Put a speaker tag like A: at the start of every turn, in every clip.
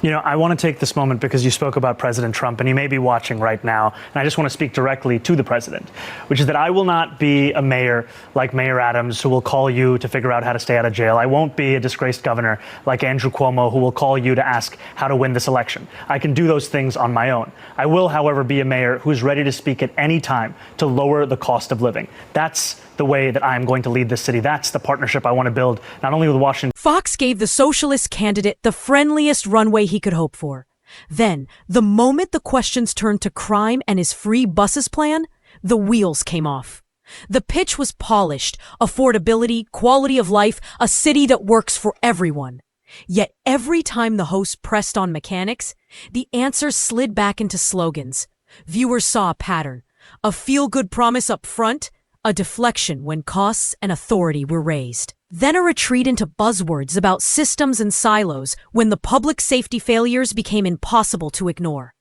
A: I want to take this moment because you spoke about President Trump, and he may be watching right now, and I just want to speak directly to the president, which is that I will not be a mayor like Mayor Adams who will call you to figure out how to stay out of jail. I won't be a disgraced governor like Andrew Cuomo who will call you to ask how to win this election. I can do those things on my own. I will, however, be a mayor who's ready to speak at any time to lower the cost of living. That's the way that I'm going to lead this city. That's the partnership I want to build, not only with Washington.
B: Fox gave the socialist candidate the friendliest runway he could hope for. Then, the moment the questions turned to crime and his free buses plan, the wheels came off. The pitch was polished: affordability, quality of life, a city that works for everyone. Yet every time the host pressed on mechanics, the answers slid back into slogans. Viewers saw a pattern: a feel-good promise up front, a deflection when costs and authority were raised. Then a retreat into buzzwords about systems and silos when the public safety failures became impossible to ignore.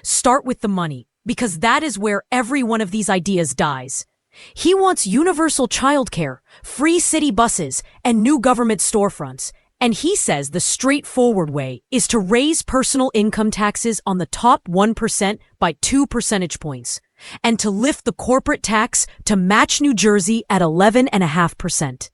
B: Start with the money, because that is where every one of these ideas dies. He wants universal childcare, free city buses, and new government storefronts. And he says the straightforward way is to raise personal income taxes on the top 1% by 2 percentage points, and to lift the corporate tax to match New Jersey at 11.5%.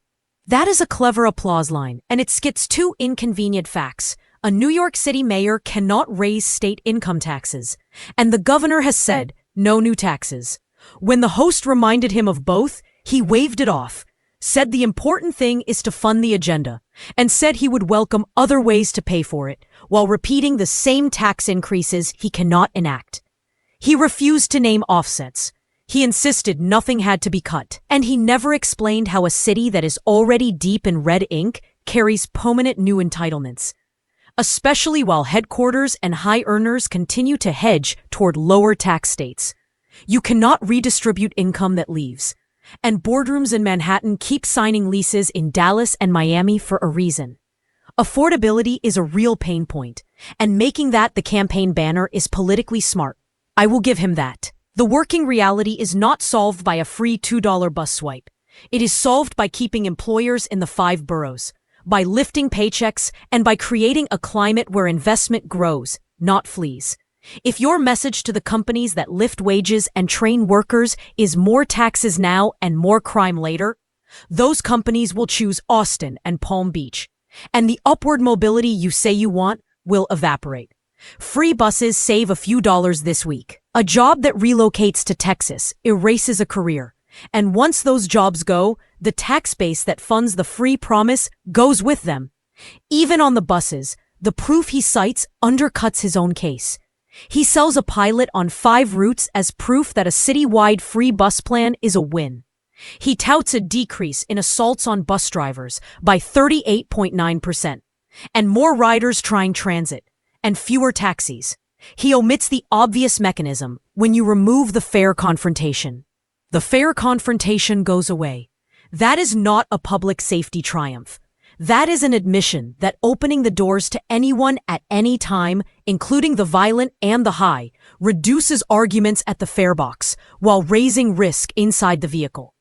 B: That is a clever applause line, and it skits two inconvenient facts. A New York City mayor cannot raise state income taxes, and the governor has said no new taxes. When the host reminded him of both, he waved it off, said the important thing is to fund the agenda, and said he would welcome other ways to pay for it, while repeating the same tax increases he cannot enact. He refused to name offsets. He insisted nothing had to be cut, and he never explained how a city that is already deep in red ink carries permanent new entitlements, especially while headquarters and high earners continue to hedge toward lower tax states. You cannot redistribute income that leaves, and boardrooms in Manhattan keep signing leases in Dallas and Miami for a reason. Affordability is a real pain point, and making that the campaign banner is politically smart. I will give him that. The working reality is not solved by a free $2 bus swipe. It is solved by keeping employers in the 5 boroughs, by lifting paychecks, and by creating a climate where investment grows, not flees. If your message to the companies that lift wages and train workers is more taxes now and more crime later, those companies will choose Austin and Palm Beach, and the upward mobility you say you want will evaporate. Free buses save a few dollars this week. A job that relocates to Texas erases a career, and once those jobs go, the tax base that funds the free promise goes with them. Even on the buses, the proof he cites undercuts his own case. He sells a pilot on 5 routes as proof that a citywide free bus plan is a win. He touts a decrease in assaults on bus drivers by 38.9%, and more riders trying transit, and fewer taxis. He omits the obvious mechanism when you remove the fair confrontation. The fair confrontation goes away. That is not a public safety triumph. That is an admission that opening the doors to anyone at any time, including the violent and the high, reduces arguments at the fare box while raising risk inside the vehicle.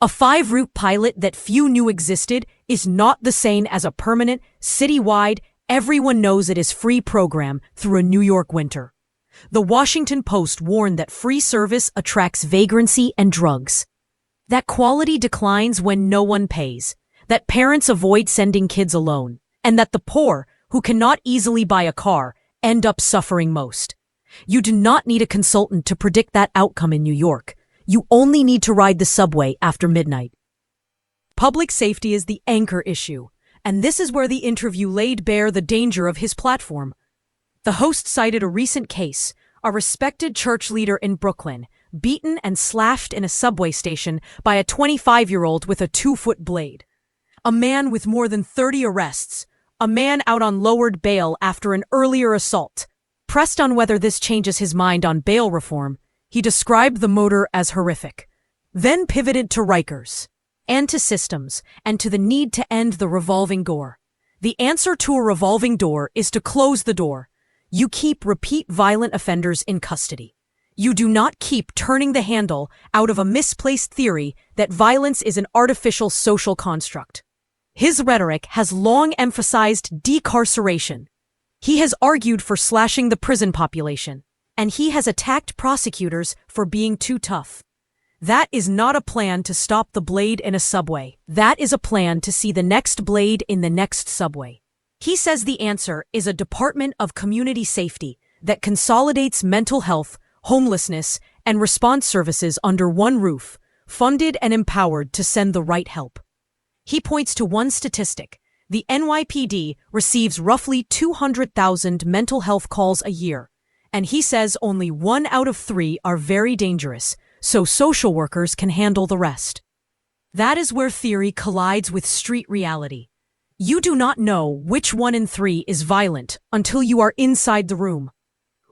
B: A 5-route pilot that few knew existed is not the same as a permanent, citywide, everyone knows it is free program through a New York winter. The Washington Post warned that free service attracts vagrancy and drugs, that quality declines when no one pays, that parents avoid sending kids alone, and that the poor, who cannot easily buy a car, end up suffering most. You do not need a consultant to predict that outcome in New York. You only need to ride the subway after midnight. Public safety is the anchor issue, and this is where the interview laid bare the danger of his platform. The host cited a recent case, a respected church leader in Brooklyn, beaten and slashed in a subway station by a 25-year-old with a 2-foot blade. A man with more than 30 arrests, a man out on lowered bail after an earlier assault. Pressed on whether this changes his mind on bail reform, he described the murder as horrific, then pivoted to Rikers, and to systems, and to the need to end the revolving door. The answer to a revolving door is to close the door. You keep repeat violent offenders in custody. You do not keep turning the handle out of a misplaced theory that violence is an artificial social construct. His rhetoric has long emphasized decarceration. He has argued for slashing the prison population, and he has attacked prosecutors for being too tough. That is not a plan to stop the blade in a subway. That is a plan to see the next blade in the next subway. He says the answer is a Department of Community Safety that consolidates mental health, homelessness, and response services under one roof, funded and empowered to send the right help. He points to one statistic. The NYPD receives roughly 200,000 mental health calls a year, and he says only 1 out of 3 are very dangerous, so social workers can handle the rest. That is where theory collides with street reality. You do not know which 1 in 3 is violent until you are inside the room.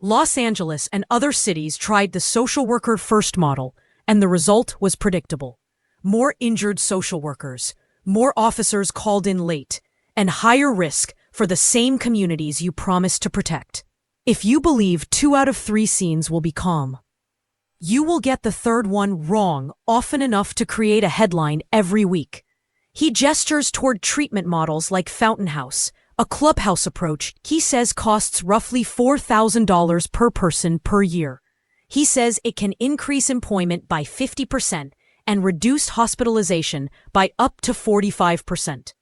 B: Los Angeles and other cities tried the social worker first model, and the result was predictable. More injured social workers, more officers called in late, and higher risk for the same communities you promised to protect. If you believe 2 out of 3 scenes will be calm, you will get the third one wrong often enough to create a headline every week. He gestures toward treatment models like Fountain House, a clubhouse approach he says costs roughly $4,000 per person per year. He says it can increase employment by 50% and reduce hospitalization by up to 45%.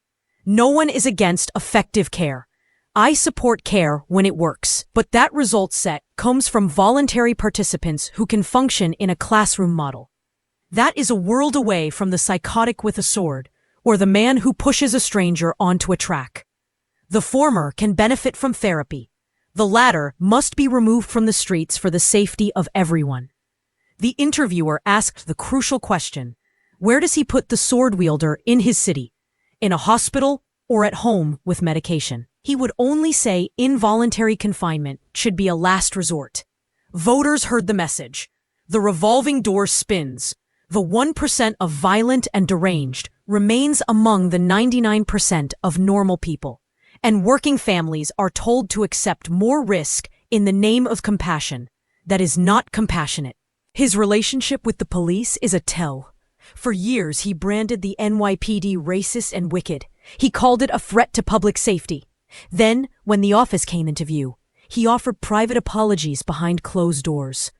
B: No one is against effective care. I support care when it works, but that result set comes from voluntary participants who can function in a classroom model. That is a world away from the psychotic with a sword, or the man who pushes a stranger onto a track. The former can benefit from therapy. The latter must be removed from the streets for the safety of everyone. The interviewer asked the crucial question, where does he put the sword wielder in his city? In a hospital or at home with medication? He would only say involuntary confinement should be a last resort. Voters heard the message. The revolving door spins. The 1% of violent and deranged remains among the 99% of normal people. And working families are told to accept more risk in the name of compassion that is not compassionate. His relationship with the police is a tell. For years, he branded the NYPD racist and wicked. He called it a threat to public safety. Then, when the office came into view, he offered private apologies behind closed doors.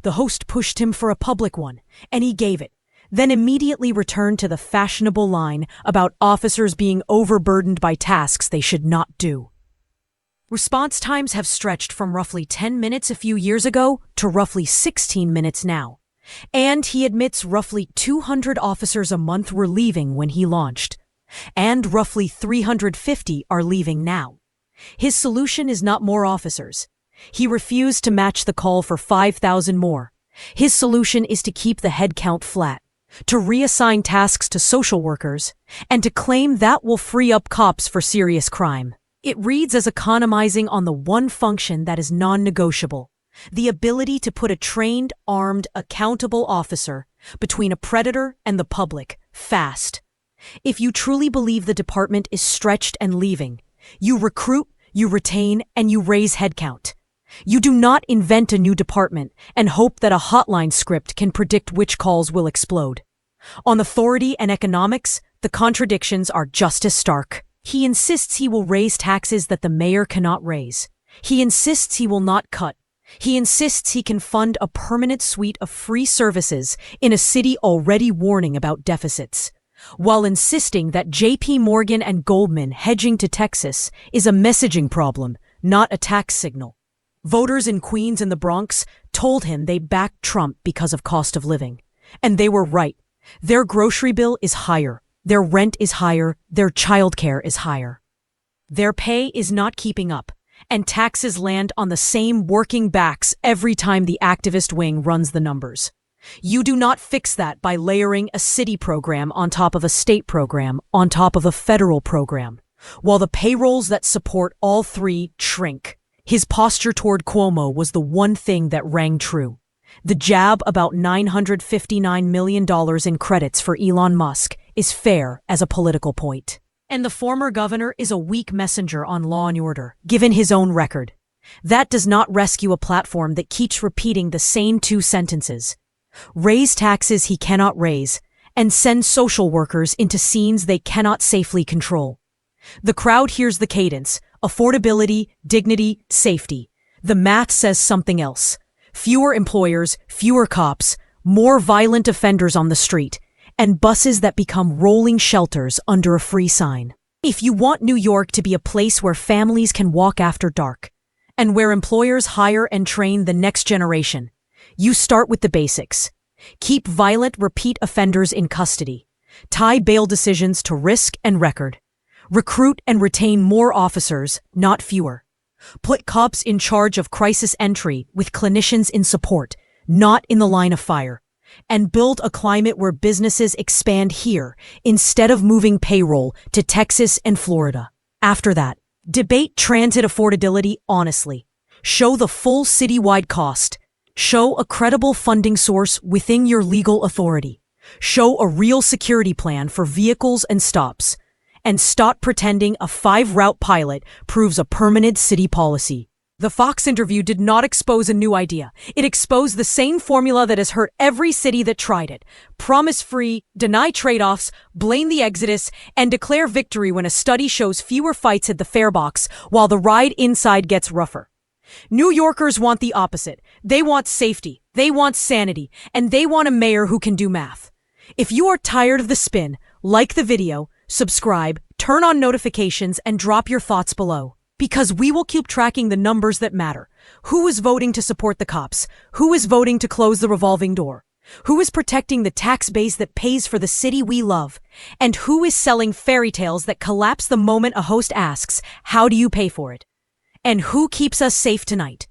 B: The host pushed him for a public one, and he gave it, then immediately returned to the fashionable line about officers being overburdened by tasks they should not do. Response times have stretched from roughly 10 minutes a few years ago to roughly 16 minutes now. And he admits roughly 200 officers a month were leaving when he launched. And roughly 350 are leaving now. His solution is not more officers. He refused to match the call for 5,000 more. His solution is to keep the headcount flat, to reassign tasks to social workers, and to claim that will free up cops for serious crime. It reads as economizing on the one function that is non-negotiable, the ability to put a trained, armed, accountable officer between a predator and the public, fast. If you truly believe the department is stretched and leaving, you recruit, you retain, and you raise headcount. You do not invent a new department and hope that a hotline script can predict which calls will explode. On authority and economics, the contradictions are just as stark. He insists he will raise taxes that the mayor cannot raise. He insists he will not cut. He insists he can fund a permanent suite of free services in a city already warning about deficits, while insisting that JP Morgan and Goldman hedging to Texas is a messaging problem, not a tax signal. Voters in Queens and the Bronx told him they backed Trump because of cost of living. And they were right. Their grocery bill is higher. Their rent is higher. Their childcare is higher. Their pay is not keeping up, and taxes land on the same working backs every time the activist wing runs the numbers. You do not fix that by layering a city program on top of a state program on top of a federal program, while the payrolls that support all three shrink. His posture toward Cuomo was the one thing that rang true. The jab about $959 million in credits for Elon Musk is fair as a political point. And the former governor is a weak messenger on law and order, given his own record. That does not rescue a platform that keeps repeating the same 2 sentences. Raise taxes he cannot raise, and send social workers into scenes they cannot safely control. The crowd hears the cadence, affordability, dignity, safety. The math says something else. Fewer employers, fewer cops, more violent offenders on the street, and buses that become rolling shelters under a free sign. If you want New York to be a place where families can walk after dark, and where employers hire and train the next generation, you start with the basics. Keep violent repeat offenders in custody. Tie bail decisions to risk and record. Recruit and retain more officers, not fewer. Put cops in charge of crisis entry with clinicians in support, not in the line of fire. And build a climate where businesses expand here instead of moving payroll to Texas and Florida. After that, debate transit affordability honestly. Show the full citywide cost. Show a credible funding source within your legal authority. Show a real security plan for vehicles and stops. And stop pretending a 5-route pilot proves a permanent city policy. The Fox interview did not expose a new idea. It exposed the same formula that has hurt every city that tried it. Promise free, deny trade-offs, blame the exodus, and declare victory when a study shows fewer fights at the fare box while the ride inside gets rougher. New Yorkers want the opposite. They want safety, they want sanity, and they want a mayor who can do math. If you are tired of the spin, like the video, subscribe, turn on notifications, and drop your thoughts below. Because we will keep tracking the numbers that matter. Who is voting to support the cops? Who is voting to close the revolving door? Who is protecting the tax base that pays for the city we love? And who is selling fairy tales that collapse the moment a host asks, "How do you pay for it?" And who keeps us safe tonight?